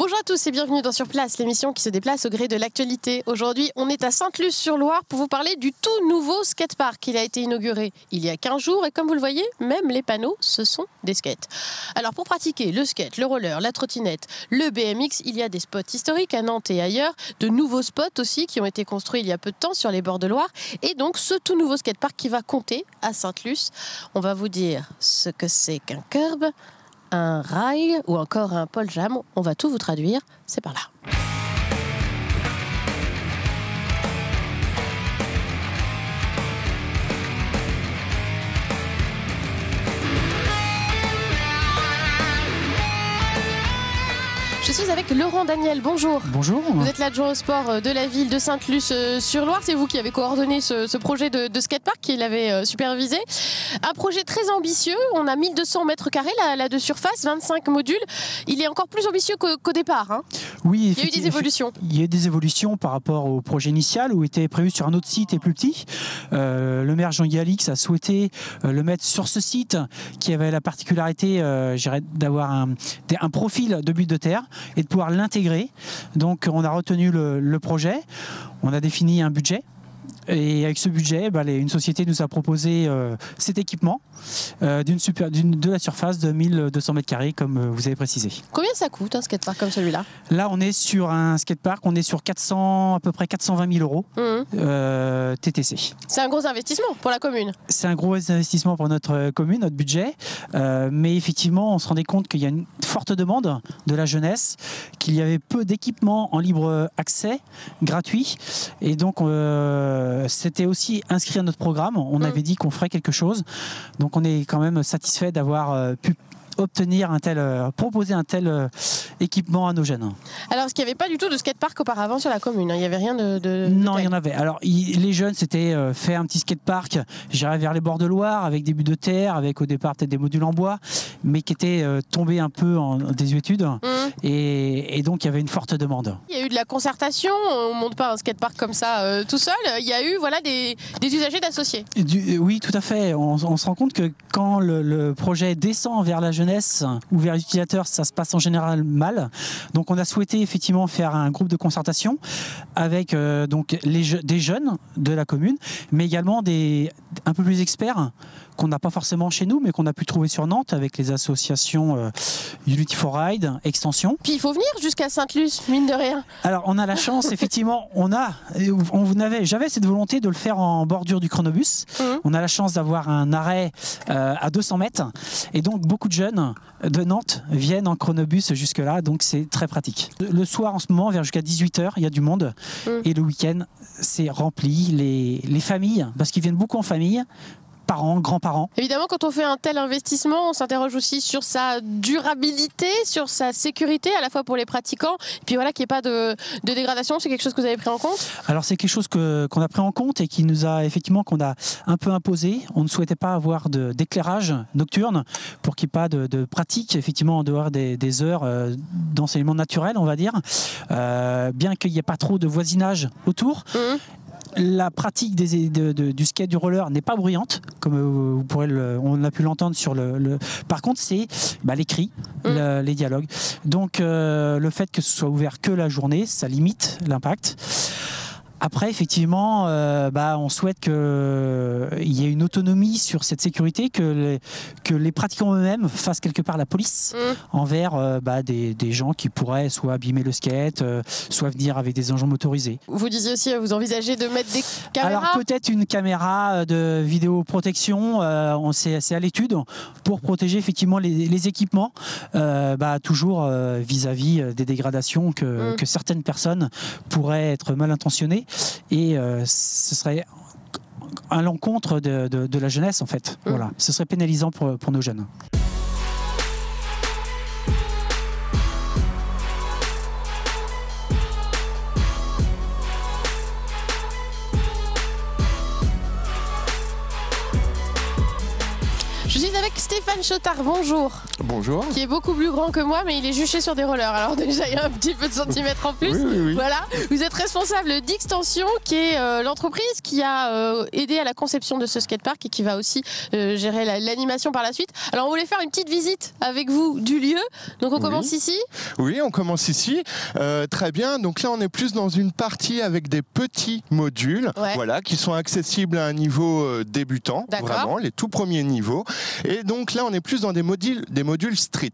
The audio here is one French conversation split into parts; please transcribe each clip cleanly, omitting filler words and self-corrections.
Bonjour à tous et bienvenue dans Sur Place, l'émission qui se déplace au gré de l'actualité. Aujourd'hui, on est à Sainte-Luce-sur-Loire pour vous parler du tout nouveau skatepark. Il a été inauguré il y a 15 jours et comme vous le voyez, même les panneaux, ce sont des skates. Alors pour pratiquer le skate, le roller, la trottinette, le BMX, il y a des spots historiques à Nantes et ailleurs, de nouveaux spots aussi qui ont été construits il y a peu de temps sur les bords de Loire et donc ce tout nouveau skatepark qui va compter à Sainte-Luce. On va vous dire ce que c'est qu'un curb, un rail ou encore un pole jam. On va tout vous traduire, c'est par là. Je suis avec Laurent Daniel, bonjour. Bonjour. Vous êtes l'adjoint au sport de la ville de Sainte-Luce-sur-Loire. C'est vous qui avez coordonné ce projet de skatepark, qui l'avez supervisé. Un projet très ambitieux. On a 1200 mètres carrés là de surface, 25 modules. Il est encore plus ambitieux qu'au départ. Hein. Oui, il y a eu des évolutions. Il y a eu des évolutions par rapport au projet initial où il était prévu sur un autre site et plus petit. Le maire Jean-Guy Alix a souhaité le mettre sur ce site qui avait la particularité d'avoir un profil de butte de terre et de pouvoir l'intégrer. Donc on a retenu le projet, on a défini un budget. Et avec ce budget, une société nous a proposé cet équipement de la surface de 1200 mètres carrés, comme vous avez précisé. Combien ça coûte un skatepark comme celui-là? Là, on est sur un skatepark, on est sur à peu près 420 000 euros TTC. C'est un gros investissement pour la commune. C'est un gros investissement pour notre commune, notre budget. Mais effectivement, on se rendait compte qu'il y a une forte demande de la jeunesse, qu'il y avait peu d'équipements en libre accès, gratuit. Et donc, c'était aussi inscrit à notre programme. On avait dit qu'on ferait quelque chose. Donc on est quand même satisfait d'avoir pu proposer un tel équipement à nos jeunes. Alors, est-ce qu'il n'y avait pas du tout de skatepark auparavant sur la commune? Il n'y avait rien de Non, il y en avait. Alors, les jeunes, c'était faire un petit skatepark, j'irais vers les bords de Loire, avec des buts de terre, avec au départ peut-être des modules en bois, mais qui étaient tombés un peu en désuétude. Et donc, il y avait une forte demande. Il y a eu de la concertation, on ne monte pas un skatepark comme ça tout seul. Il y a eu des usagers d'associés. Oui, tout à fait. On se rend compte que quand le projet descend vers la jeunesse ou vers les utilisateurs, ça se passe en général mal. Donc on a souhaité effectivement faire un groupe de concertation avec des jeunes de la commune, mais également un peu plus experts qu'on n'a pas forcément chez nous, mais qu'on a pu trouver sur Nantes avec les associations Unity for Ride, Extension. Puis il faut venir jusqu'à Sainte-Luce, mine de rien. Alors on a la chance, effectivement, j'avais cette volonté de le faire en bordure du chronobus. On a la chance d'avoir un arrêt à 200 mètres, et donc beaucoup de jeunes de Nantes viennent en chronobus jusque-là, donc c'est très pratique. Le soir, en ce moment, vers jusqu'à 18h, il y a du monde, et le week-end, c'est rempli. Les familles, parce qu'ils viennent beaucoup en famille, parents, grands-parents. Évidemment, quand on fait un tel investissement, on s'interroge aussi sur sa durabilité, sur sa sécurité, à la fois pour les pratiquants, et puis voilà, qu'il n'y ait pas de dégradation. C'est quelque chose que vous avez pris en compte? Alors c'est quelque chose qu'on a pris en compte et qu'on a un peu imposé. On ne souhaitait pas avoir d'éclairage nocturne pour qu'il n'y ait pas de pratique, effectivement, en dehors des heures d'enseignement naturel, on va dire. Bien qu'il n'y ait pas trop de voisinage autour. La pratique du skate, du roller n'est pas bruyante, comme on a pu l'entendre sur Par contre, c'est les cris, les dialogues. Donc, le fait que ce soit ouvert que la journée, ça limite l'impact. Après, effectivement, on souhaite qu'il y ait une autonomie sur cette sécurité, que les pratiquants eux-mêmes fassent quelque part la police envers des gens qui pourraient soit abîmer le skate, soit venir avec des engins motorisés. Vous disiez aussi, vous envisagez de mettre des caméras? Alors peut-être une caméra de vidéoprotection, c'est à l'étude, pour protéger effectivement les équipements, toujours vis-à-vis des dégradations que certaines personnes pourraient être mal intentionnées. Et ce serait à l'encontre de la jeunesse en fait. Voilà. Ce serait pénalisant pour nos jeunes. Je Je suis avec Stéphane Chotard, bonjour. Bonjour. Qui est beaucoup plus grand que moi, mais il est juché sur des rollers. Alors déjà, il y a un petit peu de centimètres en plus. Oui. Voilà. Vous êtes responsable d'Extension, qui est l'entreprise qui a aidé à la conception de ce skatepark et qui va aussi gérer l'animation par la suite. Alors on voulait faire une petite visite avec vous du lieu. Donc on commence ici. Oui, on commence ici. Très bien. Donc là, on est plus dans une partie avec des petits modules, voilà, qui sont accessibles à un niveau débutant, vraiment, les tout premiers niveaux. Et donc là, on est plus dans des modules street.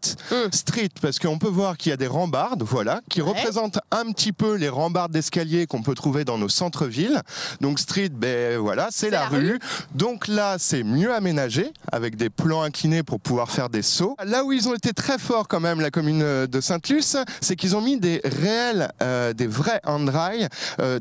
Street, parce qu'on peut voir qu'il y a des rambardes, voilà, qui représentent un petit peu les rambardes d'escalier qu'on peut trouver dans nos centres-villes. Donc street, ben voilà, c'est la rue. Donc là, c'est mieux aménagé, avec des plans inclinés pour pouvoir faire des sauts. Là où ils ont été très forts quand même, la commune de Sainte-Luce, c'est qu'ils ont mis des vrais hand-dry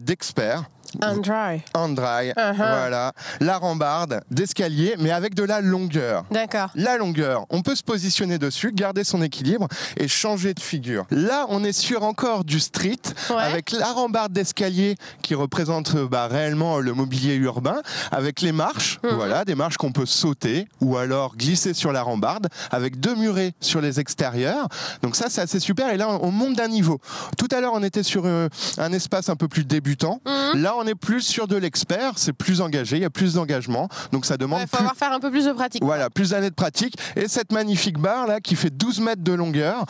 d'experts. Hand-dry, voilà. La rambarde d'escalier, mais avec de la longueur. D'accord. La longueur, on peut se positionner dessus, garder son équilibre et changer de figure. Là, on est sur encore du street, avec la rambarde d'escalier qui représente réellement le mobilier urbain, avec les marches, voilà, des marches qu'on peut sauter ou alors glisser sur la rambarde, avec 2 murets sur les extérieurs. Donc ça, c'est assez super. Et là, on monte d'un niveau. Tout à l'heure, on était sur un espace un peu plus débutant. Là, on est plus sur de l'expert, c'est plus engagé, il y a plus d'engagement, donc ça demande faut avoir faire un peu plus de pratique. Voilà, plus d'années de pratique. Et cette magnifique barre là qui fait 12 mètres de longueur,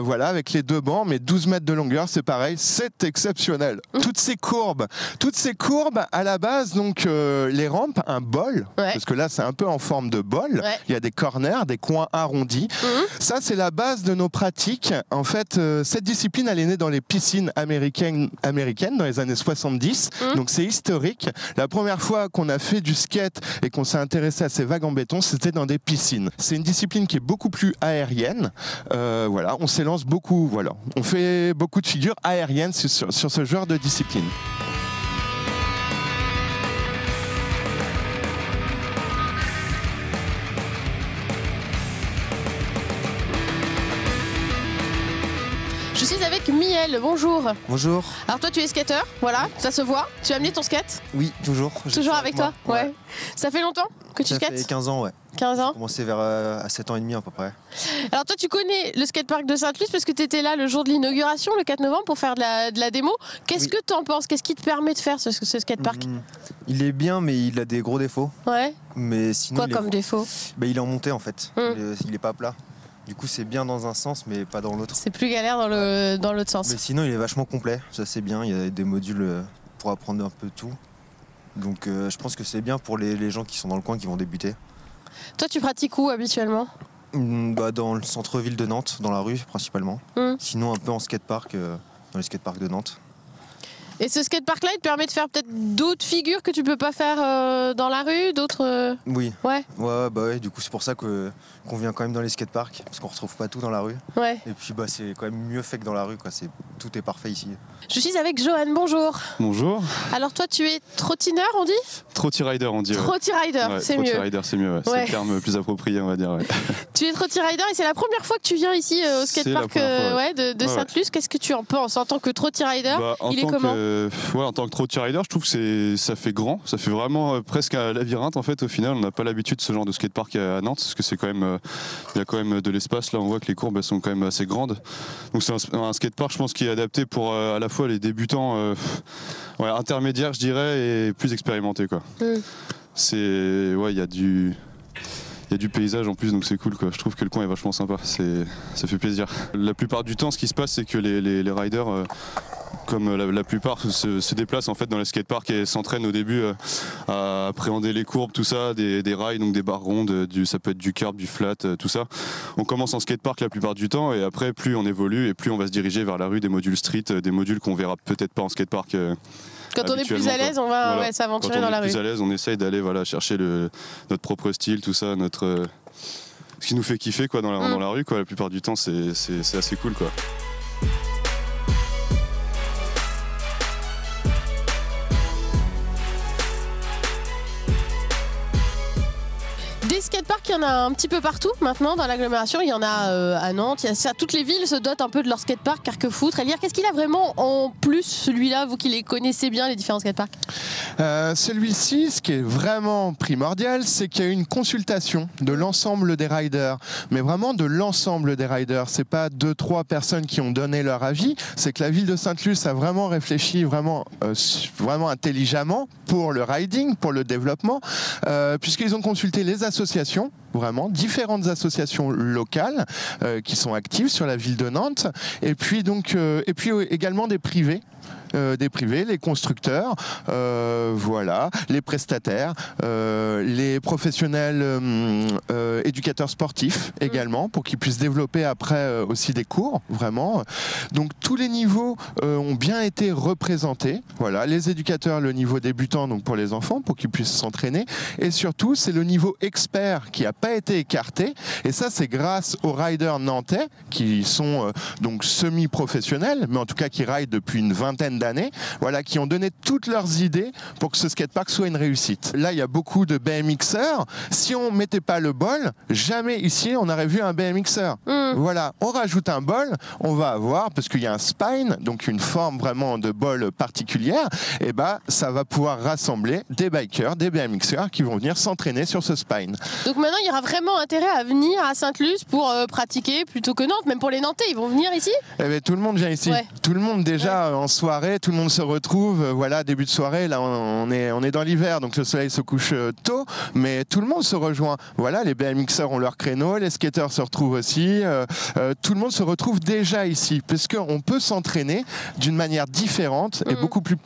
voilà, avec les 2 bancs, mais 12 mètres de longueur, c'est pareil, c'est exceptionnel. Toutes ces courbes à la base, donc les rampes, un bol, parce que là c'est un peu en forme de bol, il y a des corners, des coins arrondis. Ça, c'est la base de nos pratiques. En fait, cette discipline, elle est née dans les piscines américaines dans les années 70. Donc c'est historique. La première fois qu'on a fait du skate et qu'on s'est intéressé à ces vagues en béton, c'était dans des piscines. C'est une discipline qui est beaucoup plus aérienne. Voilà, on s'élance beaucoup. Voilà, on fait beaucoup de figures aériennes sur ce genre de discipline. Je suis avec Miel, bonjour. Bonjour. Alors toi tu es skateur, voilà, ça se voit. Tu as amené ton skate? Oui, toujours. Toujours avec toi? Ouais. Ça fait longtemps que tu skates? Ça fait 15 ans, ouais. 15 ans. J'ai commencé vers à 7 ans et demi à peu près. Alors toi tu connais le skatepark de Sainte-Luce parce que tu étais là le jour de l'inauguration, le 4 novembre, pour faire de la démo. Qu'est-ce que tu en penses? Qu'est-ce qui te permet de faire ce skatepark? Il est bien, mais il a des gros défauts. Ouais. Mais sinon, quoi comme défaut? Il est en montée en fait. Il est pas plat. Du coup, c'est bien dans un sens, mais pas dans l'autre. C'est plus galère dans l'autre sens. Mais sinon, il est vachement complet. Ça, c'est bien. Il y a des modules pour apprendre un peu tout. Donc, je pense que c'est bien pour les gens qui sont dans le coin, qui vont débuter. Toi, tu pratiques où habituellement? Dans le centre-ville de Nantes, dans la rue principalement. Sinon, un peu en skatepark, dans les skateparks de Nantes. Et ce skatepark-là, il te permet de faire peut-être d'autres figures que tu peux pas faire dans la rue, d'autres... Oui. Ouais. Ouais, du coup, c'est pour ça qu'on vient quand même dans les skateparks, parce qu'on retrouve pas tout dans la rue. Ouais. Et puis, c'est quand même mieux fait que dans la rue, quoi. Tout est parfait ici. Je suis avec Johan, bonjour. Bonjour. Alors toi, tu es trottineur, on dit? Trotty-rider, on dit. Trotty-rider, c'est mieux. Trotty-rider, c'est mieux, c'est le terme plus approprié, on va dire. Tu es trotty-rider et c'est la première fois que tu viens ici au skatepark de Sainte-Luce. Qu'est-ce que tu en penses en tant que trotty-rider? Il est comment? En tant que trotty-rider, je trouve que ça fait grand. Ça fait vraiment presque un labyrinthe en fait. Au final, on n'a pas l'habitude de ce genre de skatepark à Nantes, parce que c'est quand même, il y a quand même de l'espace. Là, on voit que les courbes elles sont quand même assez grandes. Donc c'est un skatepark, je pense, qui est adapté pour à la fois les débutants intermédiaires, je dirais, et plus expérimentés, quoi. Il y a du paysage en plus, donc c'est cool, quoi. Je trouve que le coin est vachement sympa, ça fait plaisir. La plupart du temps, ce qui se passe, c'est que les riders, comme la plupart, se déplacent en fait dans les skateparks et s'entraînent au début à appréhender les courbes, tout ça, des rails, donc des barres rondes, ça peut être du curb, du flat, tout ça. On commence en skatepark la plupart du temps, et après, plus on évolue et plus on va se diriger vers la rue, des modules street, des modules qu'on verra peut-être pas en skatepark. Quand on est plus à l'aise, on va s'aventurer dans la rue. Quand on est plus à l'aise, on essaye d'aller chercher notre propre style, tout ça, ce qui nous fait kiffer, quoi, dans la rue, quoi. La plupart du temps, c'est assez cool, quoi. Des skateparks, il y en a un petit peu partout maintenant dans l'agglomération. Il y en a à Nantes. Toutes les villes se dotent un peu de leur skatepark. Carquefou, Trélière. Qu'est-ce qu'il a vraiment en plus, celui-là, vous qui les connaissez bien, les différents skateparks? Celui-ci, ce qui est vraiment primordial, c'est qu'il y a une consultation de l'ensemble des riders, mais vraiment de l'ensemble des riders. C'est pas 2-3 personnes qui ont donné leur avis, c'est que la ville de Sainte-Luce a vraiment réfléchi vraiment intelligemment pour le riding, pour le développement, puisqu'ils ont consulté les associations, vraiment différentes associations locales qui sont actives sur la ville de Nantes, et puis également des privés. Les constructeurs, voilà, les prestataires, les professionnels éducateurs sportifs également, pour qu'ils puissent développer après aussi des cours, vraiment. Donc tous les niveaux ont bien été représentés. Voilà, les éducateurs, le niveau débutant, donc pour les enfants, pour qu'ils puissent s'entraîner. Et surtout, c'est le niveau expert qui n'a pas été écarté. Et ça, c'est grâce aux riders nantais, qui sont donc semi-professionnels, mais en tout cas qui rident depuis une vingtaine d'années, voilà, qui ont donné toutes leurs idées pour que ce skatepark soit une réussite. Là, il y a beaucoup de BMXers. Si on mettait pas le bol, jamais ici on aurait vu un BMXer. Voilà, on rajoute un bol, on va avoir, parce qu'il y a un spine, donc une forme vraiment de bol particulière, et ça va pouvoir rassembler des bikers, des BMXers qui vont venir s'entraîner sur ce spine. Donc maintenant, il y aura vraiment intérêt à venir à Sainte-Luce pour pratiquer plutôt que Nantes. Même pour les Nantais, ils vont venir ici? Eh bien, tout le monde vient ici. Ouais. Tout le monde déjà en soirée, tout le monde se retrouve. Voilà, début de soirée, là on est dans l'hiver, donc le soleil se couche tôt, mais tout le monde se rejoint. Voilà, les BMXers ont leur créneau, les skateurs se retrouvent aussi. Tout le monde se retrouve déjà ici, puisqu'on peut s'entraîner d'une manière différente et beaucoup plus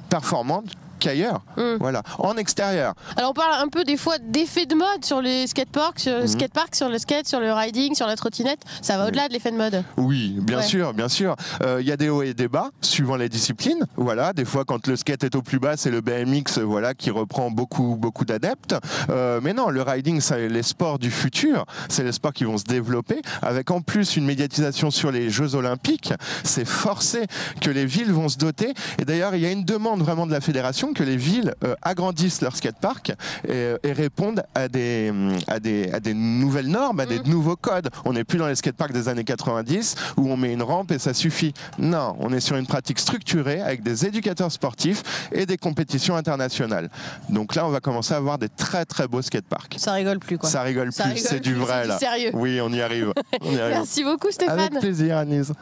performante qu'ailleurs, voilà, en extérieur. Alors on parle un peu des fois d'effet de mode sur les skateparks, sur le skatepark, sur le skate, sur le riding, sur la trottinette. Ça va au-delà de l'effet de mode. Oui, bien sûr, bien sûr. Il y a des hauts et des bas suivant les disciplines. Voilà, des fois quand le skate est au plus bas, c'est le BMX, voilà, qui reprend beaucoup d'adeptes. Mais non, le riding, c'est les sports du futur. C'est les sports qui vont se développer, avec en plus une médiatisation sur les Jeux Olympiques. C'est forcé que les villes vont se doter. Et d'ailleurs, il y a une demande vraiment de la fédération que les villes agrandissent leur skatepark et répondent à des nouvelles normes, à des nouveaux codes. On n'est plus dans les skateparks des années 90 où on met une rampe et ça suffit. Non, on est sur une pratique structurée avec des éducateurs sportifs et des compétitions internationales. Donc là, on va commencer à avoir des très très beaux skateparks. Ça rigole plus, quoi. Ça rigole plus, c'est du vrai là. Sérieux. Oui, on y arrive. Merci beaucoup, Stéphane. Avec plaisir, Anise.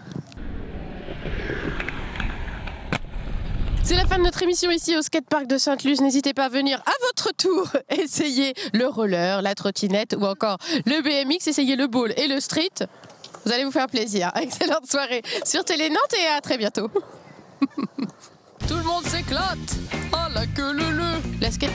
C'est la fin de notre émission ici au skatepark de Sainte-Luce. N'hésitez pas à venir à votre tour essayer le roller, la trottinette ou encore le BMX, essayez le ball et le street. Vous allez vous faire plaisir. Excellente soirée sur Télé Nantes et à très bientôt. Tout le monde s'éclate. Ah la queue le. La skate.